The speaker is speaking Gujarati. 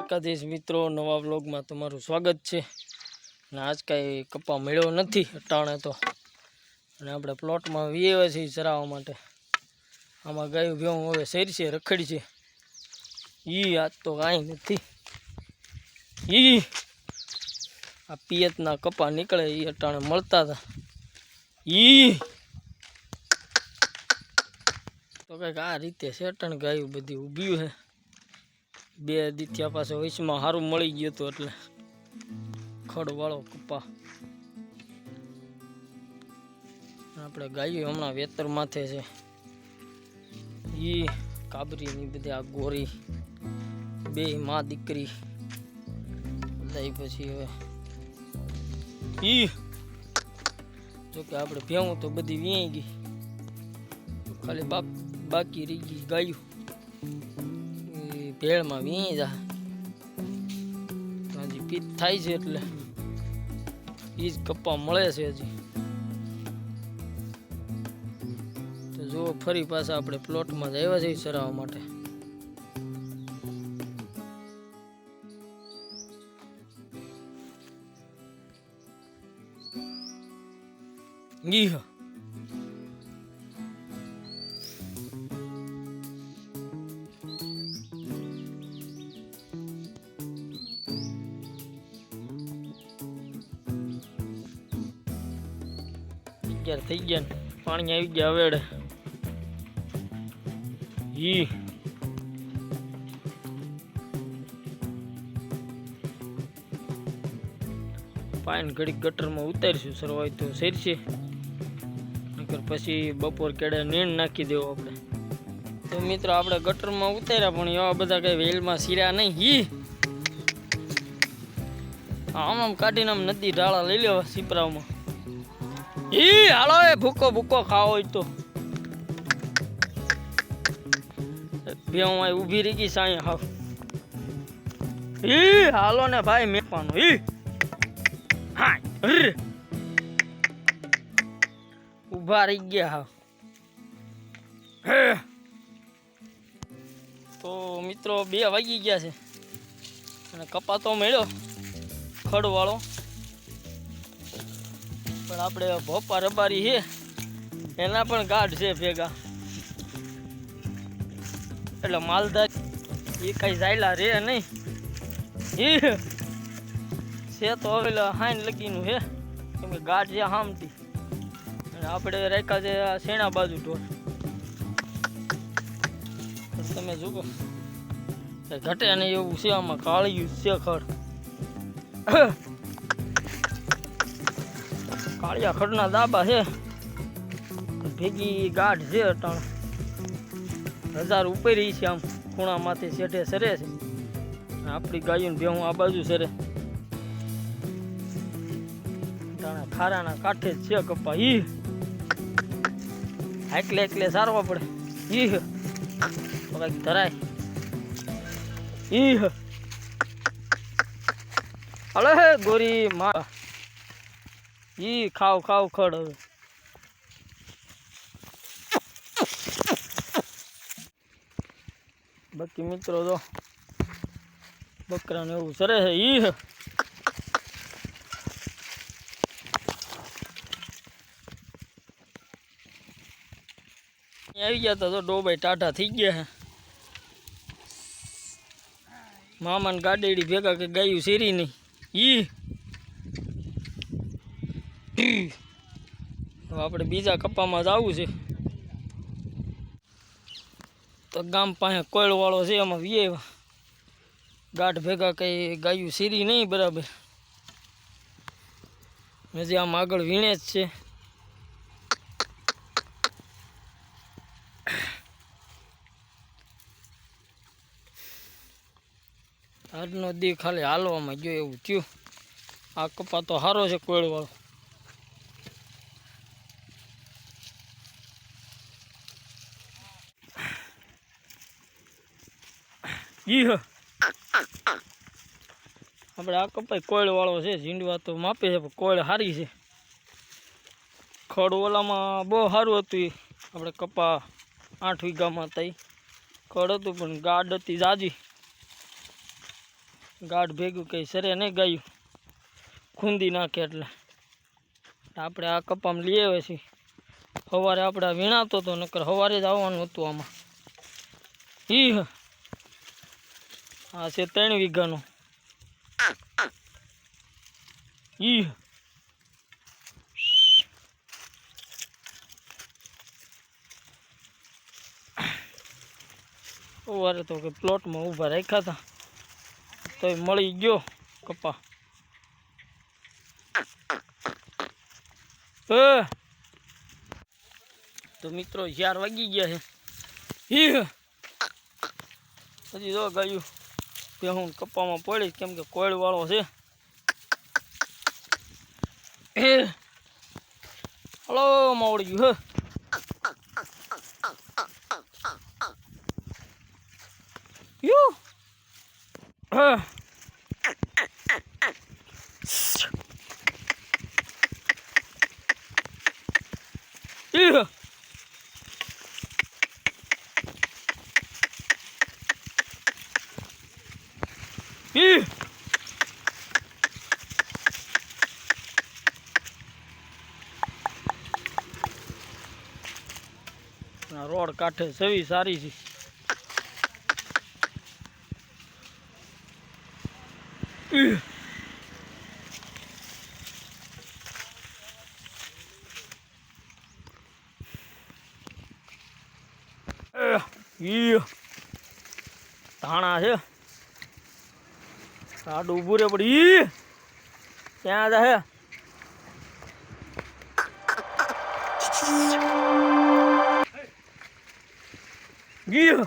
દ્વારકાધીશ મિત્રો, નવા વ્લોગમાં તમારું સ્વાગત છે। અને આજ કાંઈ કપ્પા મળ્યો નથી અટાણે તો, અને આપણે પ્લોટમાં વીએ છીએ ચરાવવા માટે। આમાં ગાયું ભેવું હવે શેર છે, રખડી છે। આજ તો કાંઈ નથી। આ પિયતના કપ્પા નીકળે એ અટાણે મળતા હતા। તો કંઈક આ રીતે છે અટાણે ગાયું બધી ઊભ્યું છે। બે દીથિયા પાસે વૈશમાં સારું મળી ગયું હતું એટલે ખડવાળો કપ્પા। આપણે ગાયું હમણાં વેતર માથે છે। કાબરીની બધી આ ગોરી બે માં દીકરી લઈ પછી હવે જોકે આપણે ભેવું તો બધી વ્યાઈ ગઈ, ખાલી બાકી રહી ગઈ ગાયું ભેળમાં વી જા હજી પીત થાય છે એટલે એ જ કપ્પા મળે છે હજી। તો જો ફરી પાછા આપણે પ્લોટમાં જ આવ્યા છીએ ચરાવવા માટે। થઈ ગયા પાણી આવી ગયા હવેડે। પાણી ઘડીક ગટરમાં ઉતારીશું, સરવાય તો શેરશે, નકર પછી બપોર કેડે નીણ નાખી દેવો આપણે। તો મિત્રો આપણે ગટરમાં ઉતાર્યા પણ એવા બધા કઈ વેલમાં શીરા નહીં। આમ કાઢીને આમ નદી ઢાળા લઈ લેવા સીપરાવમાં। હાલો એ ભૂકો ભૂકો ખાવો હોય તો ભેવું ઊભી રહી ગઈ સાંઈ હાવ। હાલો ને ભાઈ મેપાનો ઊભા રહી ગયા હાવ। તો મિત્રો 2 વાગી ગયા છે અને કપા તો મળ્યો ખડવાળો, પણ આપણે ભોપા રબારી છે એના પણ ગાઢ છે ભેગા, એટલે માલધાર એ કઈ જાયલા રે નહીં છે તો હવે હાઈન લગીનું છે, કેમ કે ગાઢ છે હામટી, અને આપણે રાખ્યા છે આ શેણા બાજુ ઢોર। તમે જુઓ ઘટે નહીં એવું છે, આમાં કાળિયું છે ખડ, કાળિયા ખડના દાબા છે, ભેગી ગાઢ છે અટાણ 1000 ઉપર છે, આમ ખૂણામાંથી શેઠે સરે છે। આપણી ગાયું ભેહું આ બાજુ સરે, અટાણા ખારાના કાંઠે જ છે કપ્પા। એકલે એકલે સારવા પડે તો કઈક ધરાય। હલે હે ગોરી માં ખાવ ખાવ ખડ હવે બાકી મિત્રો તો બકરાને એવું સરે છે। આવી ગયા તો ડોબાઈ ટાટા થઈ ગયા છે। મામાને ગાડેડી ભેગા કે ગાયું શેરી નહીં। હવે આપણે બીજા કપ્પામાં જ આવવું છે, તો ગામ પાસે કોયલવાળો છે એમાં વીએ ગાઢ ભેગા કઈ ગાયું શેરી નહીં બરાબર, હજી આમ આગળ વીણે જ છે। આજનો દી ખાલી હાલવામાં ગયો એવું થયું। આ કપા તો સારો છે કોયલવાળો। આપણે આ કપાઈ કોયલ વાળો છે, ઝીંડવા તો માપે છે પણ કોયલ સારી છે, ખડ ઓલામાં બહુ સારું હતું. એ આપણે કપા 8 વીઘામાં હતા. ખડ હતું પણ ગાઢ હતી જાજી. ગાઢ ભેગું કંઈ સરે નહીં ગાયું, ખૂંદી નાખે એટલે આપણે આ કપામાં લઈ આવ્યા છીએ. સવારે આપણે વીણાતો હતો, નકર સવારે જ આવવાનું હતું આમાં. આ છે 3 વીઘાનો. સવારે તો કે પ્લોટમાં ઊભા રાખ્યા હતા તો મળી ગયો કપા. તો મિત્રો 4 વાગી ગયા છે. હજી જો ગાયું હું કપામાં પડીશ, કેમ કે કોયડ વાળો છે. હલો માવડી ગયું. રોડ કાંઠે સવી સારી છે. ધાણા છે. આડું ઊભું રે પડી ત્યાં જાય. ગયો